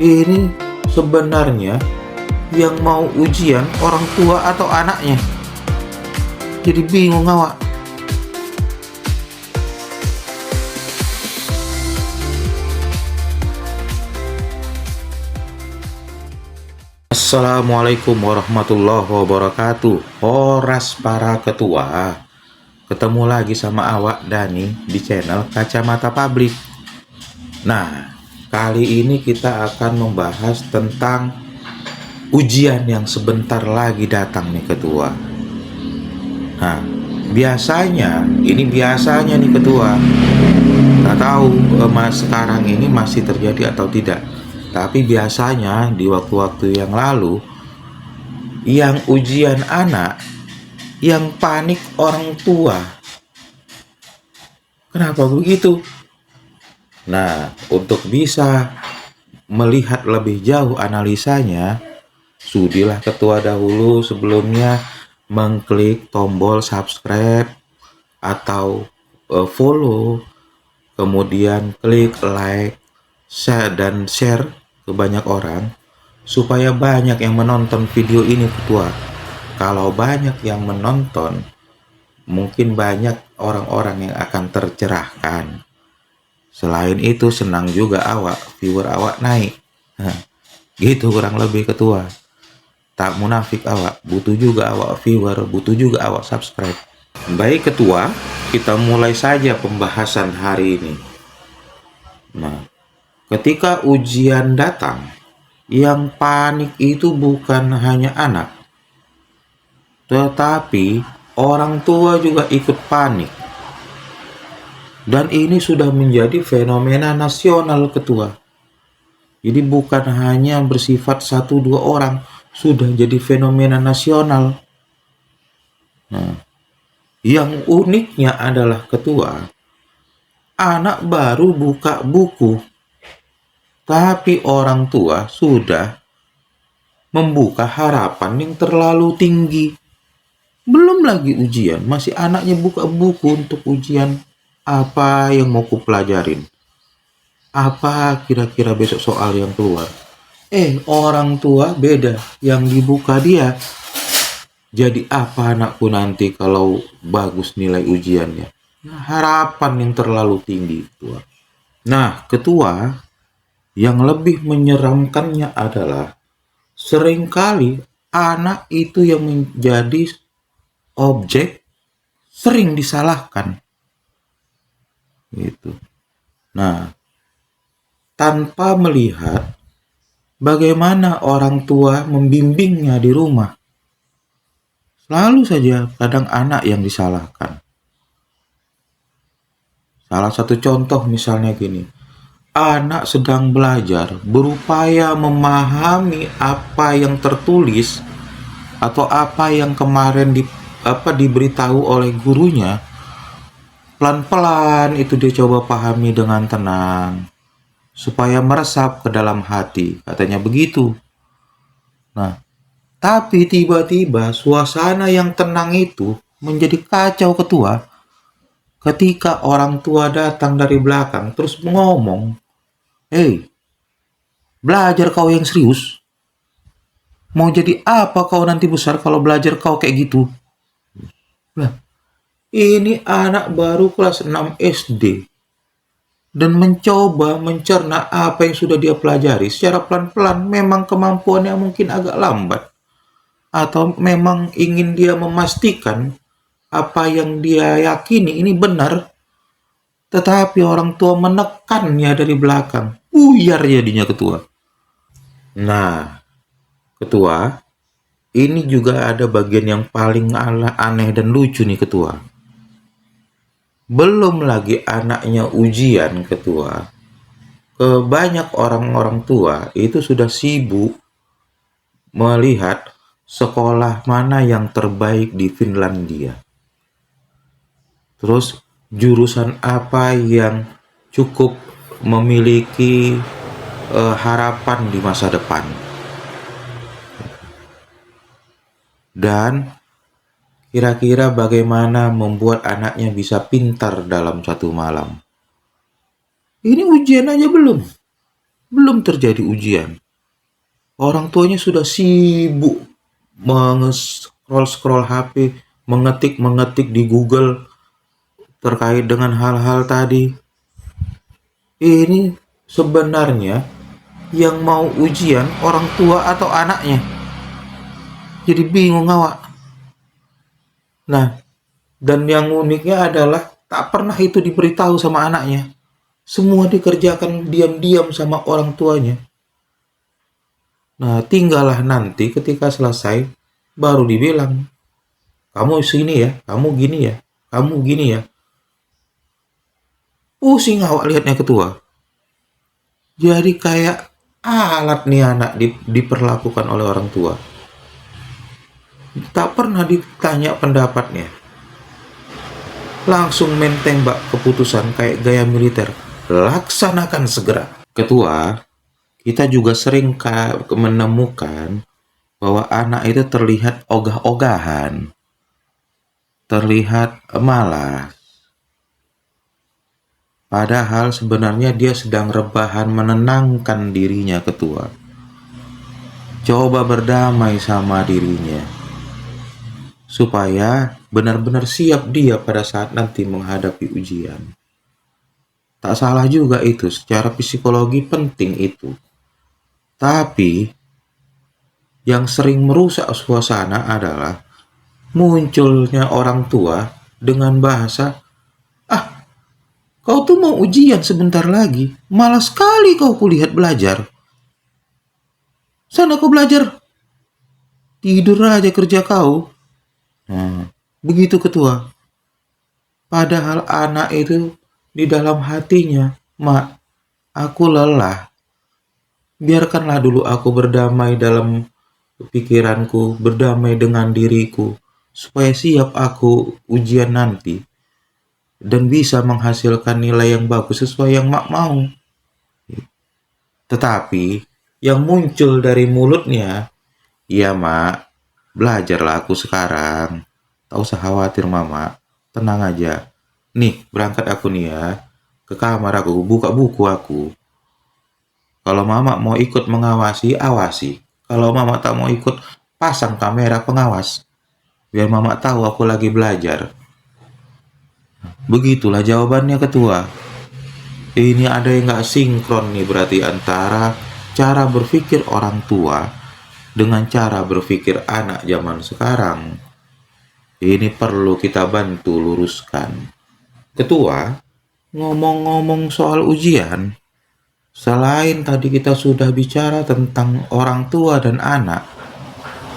Ini sebenarnya yang mau ujian orang tua atau anaknya? Jadi bingung awak. Assalamualaikum warahmatullahi wabarakatuh. Horas para ketua. Ketemu lagi sama awak Dani di channel Kacamata Publik. Nah, kali ini kita akan membahas tentang ujian yang sebentar lagi datang nih ketua. Nah, biasanya nih ketua. Nggak tahu sekarang ini masih terjadi atau tidak. Tapi biasanya di waktu-waktu yang lalu, yang ujian anak, yang panik orang tua. Kenapa begitu? Nah, untuk bisa melihat lebih jauh analisanya, sudilah ketua dahulu sebelumnya mengklik tombol subscribe atau follow, kemudian klik like, dan share ke banyak orang supaya banyak yang menonton video ini ketua. Kalau banyak yang menonton, mungkin banyak orang-orang yang akan tercerahkan. Selain itu senang juga viewer awak naik. Nah, gitu kurang lebih ketua. Tak munafik awak, butuh juga awak viewer, butuh juga awak subscribe. Baik ketua, kita mulai saja pembahasan hari ini. Nah, ketika ujian datang, yang panik itu bukan hanya anak, tetapi orang tua juga ikut panik. Dan ini sudah menjadi fenomena nasional ketua. Jadi bukan hanya bersifat 1-2 orang, sudah jadi fenomena nasional. Nah, yang uniknya adalah ketua, anak baru buka buku, tapi orang tua sudah membuka harapan yang terlalu tinggi. Belum lagi ujian, masih anaknya buka buku untuk ujian. Apa yang mau kupelajarin? Apa kira-kira besok soal yang keluar? Orang tua beda, yang dibuka dia. Jadi apa anakku nanti kalau bagus nilai ujiannya? Harapan yang terlalu tinggi, ketua. Nah, ketua, yang lebih menyeramkannya adalah seringkali anak itu yang menjadi objek sering disalahkan. Gitu. Nah, tanpa melihat bagaimana orang tua membimbingnya di rumah. Selalu saja kadang anak yang disalahkan. Salah satu contoh misalnya gini. Anak sedang belajar, berupaya memahami apa yang tertulis atau apa yang kemarin diberitahu oleh gurunya. Pelan-pelan itu dia coba pahami dengan tenang supaya meresap ke dalam hati, katanya begitu. Nah, tapi tiba-tiba suasana yang tenang itu menjadi kacau ketua ketika orang tua datang dari belakang terus ngomong, belajar kau yang serius. Mau jadi apa kau nanti besar kalau belajar kau kayak gitu? Nah, ini anak baru kelas 6 SD dan mencoba mencerna apa yang sudah dia pelajari secara pelan-pelan. Memang kemampuannya mungkin agak lambat, atau memang ingin dia memastikan apa yang dia yakini ini benar, tetapi orang tua menekannya dari belakang. Buyar jadinya ketua. Nah, ketua, ini juga ada bagian yang paling aneh dan lucu nih ketua. Belum lagi anaknya ujian ketua, banyak orang-orang tua itu sudah sibuk melihat sekolah mana yang terbaik di Finlandia. Terus jurusan apa yang cukup memiliki harapan di masa depan. Dan kira-kira bagaimana membuat anaknya bisa pintar dalam satu malam. Ini ujian aja belum. belum terjadi ujian. Orang tuanya sudah sibuk scroll HP, mengetik di Google terkait dengan hal-hal tadi. Ini sebenarnya yang mau ujian orang tua atau anaknya. Jadi bingung awak. Nah, dan yang uniknya adalah tak pernah itu diberitahu sama anaknya. Semua dikerjakan diam-diam sama orang tuanya. Nah, tinggallah nanti ketika selesai baru dibilang, kamu sini ya, kamu gini ya, kamu gini ya. Pusing awak lihatnya ketua. Jadi kayak alat nih anak diperlakukan oleh orang tua. Tak pernah ditanya pendapatnya. Langsung main tembak keputusan kayak gaya militer. Laksanakan segera. Ketua, kita juga sering menemukan bahwa anak itu terlihat ogah-ogahan, terlihat malas. Padahal sebenarnya dia sedang rebahan menenangkan dirinya, ketua. Coba berdamai sama dirinya. Supaya benar-benar siap dia pada saat nanti menghadapi ujian. Tak salah juga itu, secara psikologi penting itu. Tapi yang sering merusak suasana adalah munculnya orang tua dengan bahasa, "Ah, kau tuh mau ujian sebentar lagi, malas sekali kau kulihat belajar. Sana kau belajar, tidur aja kerja kau." Nah, begitu ketua. Padahal anak itu di dalam hatinya, "Mak, aku lelah. Biarkanlah dulu aku berdamai dalam pikiranku, berdamai dengan diriku, supaya siap aku ujian nanti dan bisa menghasilkan nilai yang bagus sesuai yang mak mau." Tetapi yang muncul dari mulutnya, "Iya mak, belajarlah aku sekarang. Tak usah khawatir mama, tenang aja. Nih, berangkat aku nih ya, ke kamar aku, buka buku aku. Kalau mama mau ikut mengawasi, awasi. Kalau mama tak mau ikut, pasang kamera pengawas. Biar mama tahu aku lagi belajar." Begitulah jawabannya ketua. Ini ada yang nggak sinkron nih berarti antara cara berpikir orang tua dengan cara berpikir anak zaman sekarang. Ini perlu kita bantu luruskan. Ketua, ngomong-ngomong soal ujian, selain tadi kita sudah bicara tentang orang tua dan anak,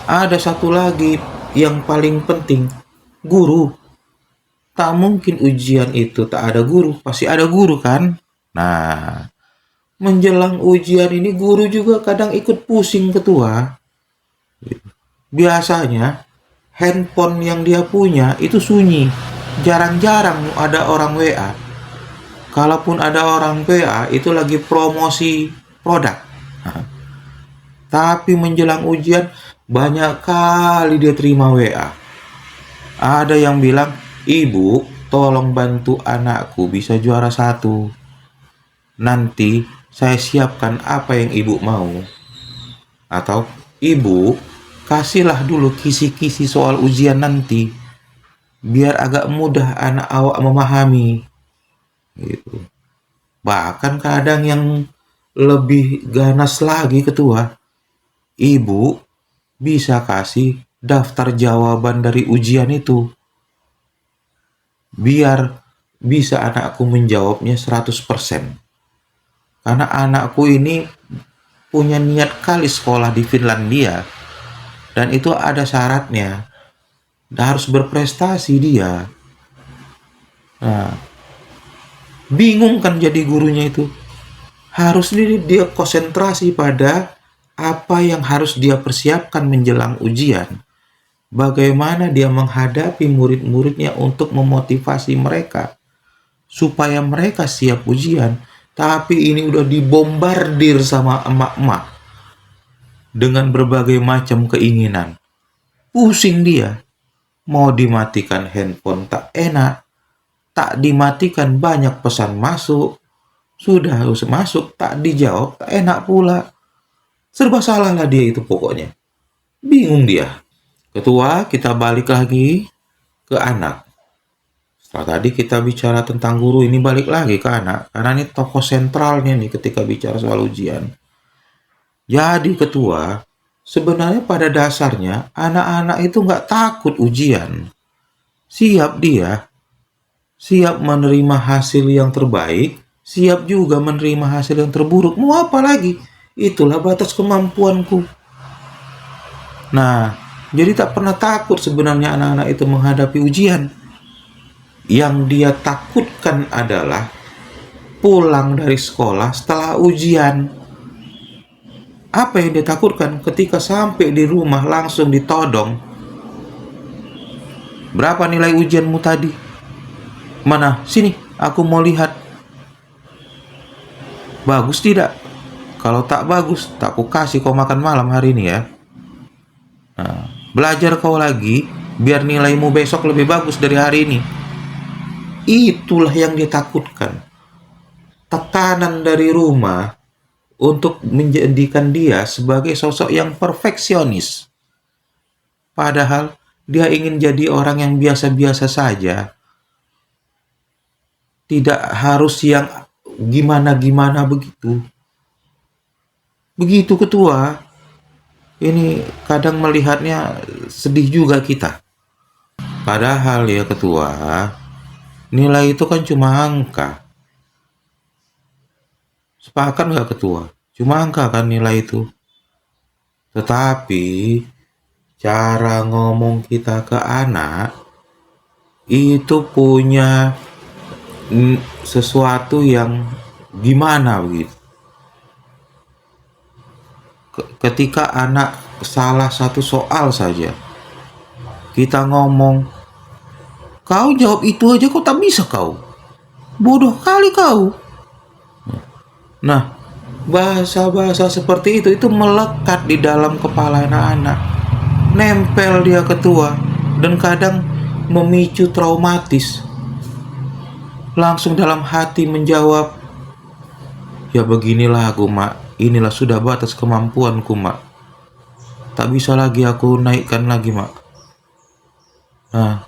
ada satu lagi yang paling penting, guru. Tak mungkin ujian itu tak ada guru, pasti ada guru kan? Nah, menjelang ujian ini guru juga kadang ikut pusing ketua. Biasanya handphone yang dia punya itu sunyi. Jarang-jarang ada orang WA. Kalaupun ada orang WA itu lagi promosi produk. Nah, tapi menjelang ujian banyak kali dia terima WA. Ada yang bilang, "Ibu, tolong bantu anakku bisa juara 1. Nanti saya siapkan apa yang ibu mau." Atau, "Ibu, kasihlah dulu kisi-kisi soal ujian nanti, biar agak mudah anak awak memahami." Gitu. Bahkan kadang yang lebih ganas lagi ketua, "Ibu bisa kasih daftar jawaban dari ujian itu, biar bisa anakku menjawabnya 100%. Karena anakku ini punya niat kali sekolah di Finlandia, dan itu ada syaratnya, harus berprestasi dia." Nah, bingung kan jadi gurunya itu. Harus dia konsentrasi pada apa yang harus dia persiapkan menjelang ujian. Bagaimana dia menghadapi murid-muridnya untuk memotivasi mereka supaya mereka siap ujian. Tapi ini udah dibombardir sama emak-emak dengan berbagai macam keinginan. Pusing dia. Mau dimatikan handphone tak enak, tak dimatikan banyak pesan masuk. Sudah harus masuk, tak dijawab, tak enak pula. Serba salah lah dia itu pokoknya. Bingung dia. Ketua, kita balik lagi ke anak. Setelah tadi kita bicara tentang guru, ini balik lagi ke anak. Karena ini tokoh sentralnya nih ketika bicara soal ujian. Jadi ketua, sebenarnya pada dasarnya anak-anak itu nggak takut ujian. Siap dia, siap menerima hasil yang terbaik, siap juga menerima hasil yang terburuk. Mau apa lagi? Itulah batas kemampuanku. Nah, jadi tak pernah takut sebenarnya anak-anak itu menghadapi ujian. Yang dia takutkan adalah pulang dari sekolah setelah ujian. Apa yang dia takutkan? Ketika sampai di rumah langsung ditodong. Berapa nilai ujianmu tadi? Mana? Sini, aku mau lihat. Bagus tidak? Kalau tak bagus, tak ku kasih kau makan malam hari ini ya. Nah, belajar kau lagi, biar nilaimu besok lebih bagus dari hari ini. Itulah yang dia takutkan. Tekanan dari rumah untuk menjadikan dia sebagai sosok yang perfeksionis. Padahal dia ingin jadi orang yang biasa-biasa saja. Tidak harus yang gimana-gimana begitu. Begitu ketua. Ini kadang melihatnya sedih juga kita. Padahal ya ketua, nilai itu kan cuma angka. Sepakat nggak ketua? Cuma angka kan nilai itu. Tetapi cara ngomong kita ke anak itu punya sesuatu yang gimana begitu. Ketika anak salah satu soal saja, kita ngomong, kau jawab itu aja kok tak bisa kau. Bodoh kali kau. Nah, bahasa-bahasa seperti itu melekat di dalam kepala anak-anak. Nempel dia ketua dan kadang memicu traumatis. Langsung dalam hati menjawab, ya beginilah aku mak, inilah sudah batas kemampuanku mak. Tak bisa lagi aku naikkan lagi mak. Nah,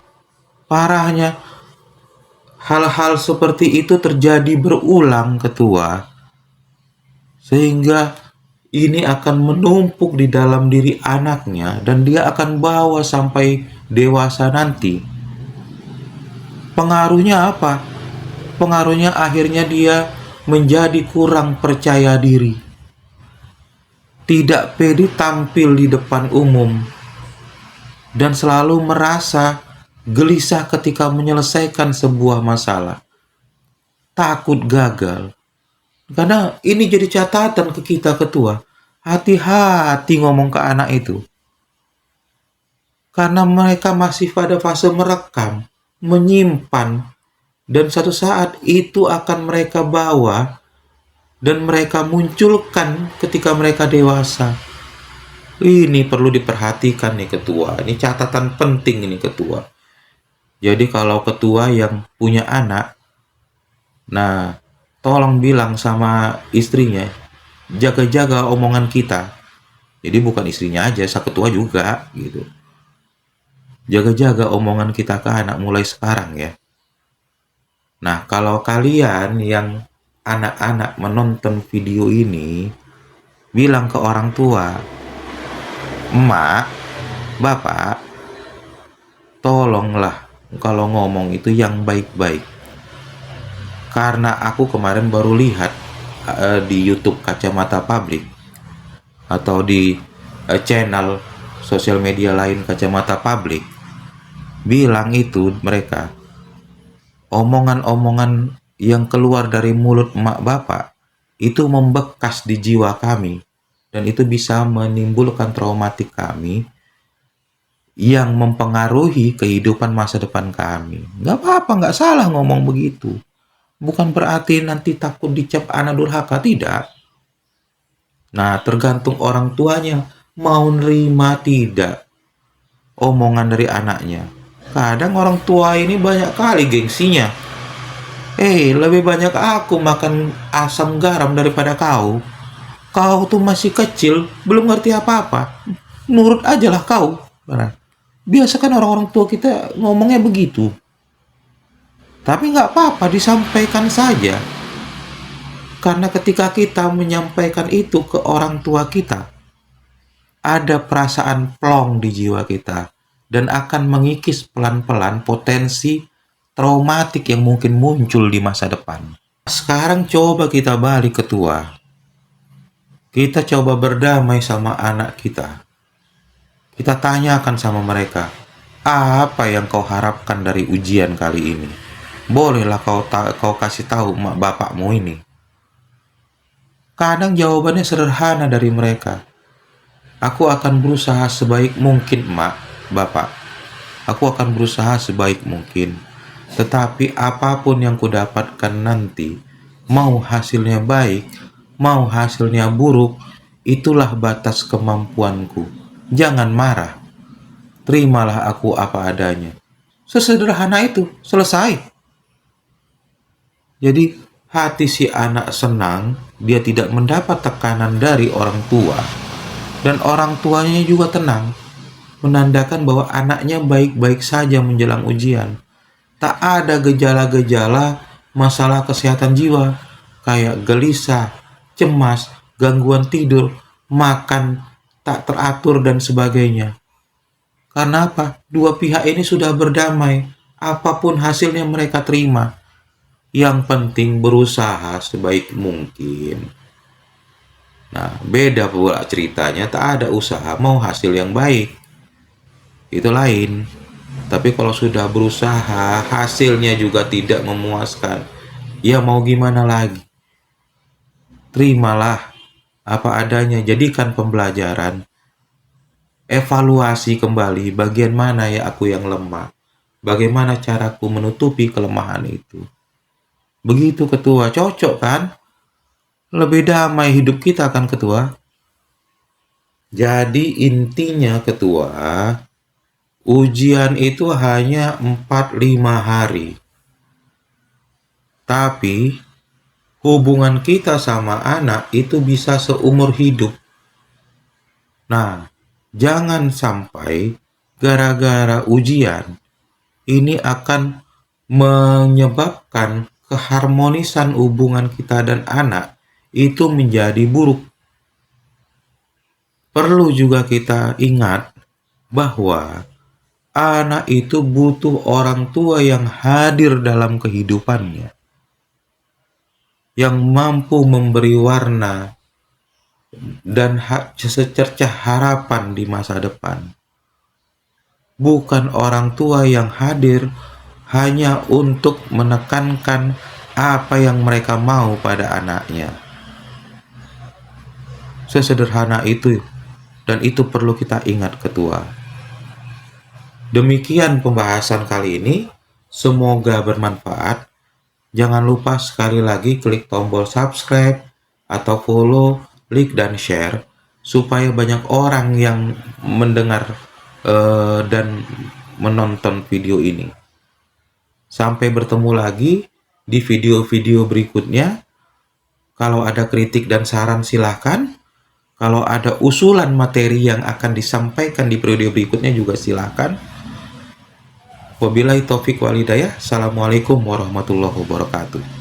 parahnya hal-hal seperti itu terjadi berulang ketua. Sehingga ini akan menumpuk di dalam diri anaknya dan dia akan bawa sampai dewasa nanti. Pengaruhnya apa? Pengaruhnya akhirnya dia menjadi kurang percaya diri. Tidak pede tampil di depan umum. Dan selalu merasa gelisah ketika menyelesaikan sebuah masalah. Takut gagal. Karena ini jadi catatan ke kita ketua. Hati-hati ngomong ke anak itu. Karena mereka masih pada fase merekam, menyimpan. Dan satu saat itu akan mereka bawa dan mereka munculkan ketika mereka dewasa. Ini perlu diperhatikan nih ketua. Ini catatan penting ini ketua. Jadi kalau ketua yang punya anak, nah tolong bilang sama istrinya, jaga-jaga omongan kita. Jadi bukan istrinya aja, sang ketua juga gitu. Jaga-jaga omongan kita ke anak mulai sekarang ya. Nah, kalau kalian yang anak-anak menonton video ini, bilang ke orang tua, emak, bapak, tolonglah kalau ngomong itu yang baik-baik. Karena aku kemarin baru lihat di YouTube Kacamata Publik atau di channel sosial media lain Kacamata Publik, bilang itu mereka, omongan-omongan yang keluar dari mulut emak bapak itu membekas di jiwa kami dan itu bisa menimbulkan traumatik kami yang mempengaruhi kehidupan masa depan kami. Nggak apa-apa, nggak salah ngomong begitu. Bukan berarti nanti takut dicap anak durhaka, tidak. Nah, tergantung orang tuanya mau nerima tidak omongan dari anaknya. Kadang orang tua ini banyak kali gengsinya. Lebih banyak aku makan asam garam daripada kau. Kau tuh masih kecil, belum ngerti apa-apa. Nurut aja lah kau. Nah, biasa kan orang-orang tua kita ngomongnya begitu. Tapi nggak apa-apa, disampaikan saja. Karena ketika kita menyampaikan itu ke orang tua kita, ada perasaan plong di jiwa kita dan akan mengikis pelan-pelan potensi traumatik yang mungkin muncul di masa depan. Sekarang coba kita balik ke tua. Kita coba berdamai sama anak kita. Kita tanyakan sama mereka, apa yang kau harapkan dari ujian kali ini? Bolehlah kau kasih tahu mak bapakmu ini. Kadang jawabannya sederhana dari mereka. Aku akan berusaha sebaik mungkin, mak, bapak. Aku akan berusaha sebaik mungkin. Tetapi apapun yang kudapatkan nanti, mau hasilnya baik, mau hasilnya buruk, itulah batas kemampuanku. Jangan marah. Terimalah aku apa adanya. Sesederhana itu, selesai. Jadi hati si anak senang, dia tidak mendapat tekanan dari orang tua. Dan orang tuanya juga tenang, menandakan bahwa anaknya baik-baik saja menjelang ujian. Tak ada gejala-gejala masalah kesehatan jiwa, kayak gelisah, cemas, gangguan tidur, makan tak teratur, dan sebagainya. Karena apa? Dua pihak ini sudah berdamai. Apapun hasilnya mereka terima. Yang penting berusaha sebaik mungkin. Nah, beda pula ceritanya, tak ada usaha mau hasil yang baik. Itu lain. Tapi kalau sudah berusaha, hasilnya juga tidak memuaskan. Ya mau gimana lagi? Terimalah apa adanya, jadikan pembelajaran. Evaluasi kembali bagian mana ya aku yang lemah. Bagaimana caraku menutupi kelemahan itu. Begitu ketua, cocok kan? Lebih damai hidup kita kan ketua? Jadi intinya ketua, ujian itu hanya 4-5 hari. Tapi hubungan kita sama anak itu bisa seumur hidup. Nah, jangan sampai gara-gara ujian ini akan menyebabkan keharmonisan hubungan kita dan anak itu menjadi buruk. Perlu juga kita ingat bahwa anak itu butuh orang tua yang hadir dalam kehidupannya, yang mampu memberi warna dan secercah harapan di masa depan. Bukan orang tua yang hadir hanya untuk menekankan apa yang mereka mau pada anaknya. Sesederhana itu, dan itu perlu kita ingat ketua. Demikian pembahasan kali ini, semoga bermanfaat. Jangan lupa sekali lagi klik tombol subscribe atau follow, like, dan share supaya banyak orang yang mendengar dan menonton video ini. Sampai bertemu lagi di video-video berikutnya. Kalau ada kritik dan saran silahkan. Kalau ada usulan materi yang akan disampaikan di periode berikutnya juga silahkan. Wabillahi taufik wal hidayah. Assalamualaikum warahmatullahi wabarakatuh.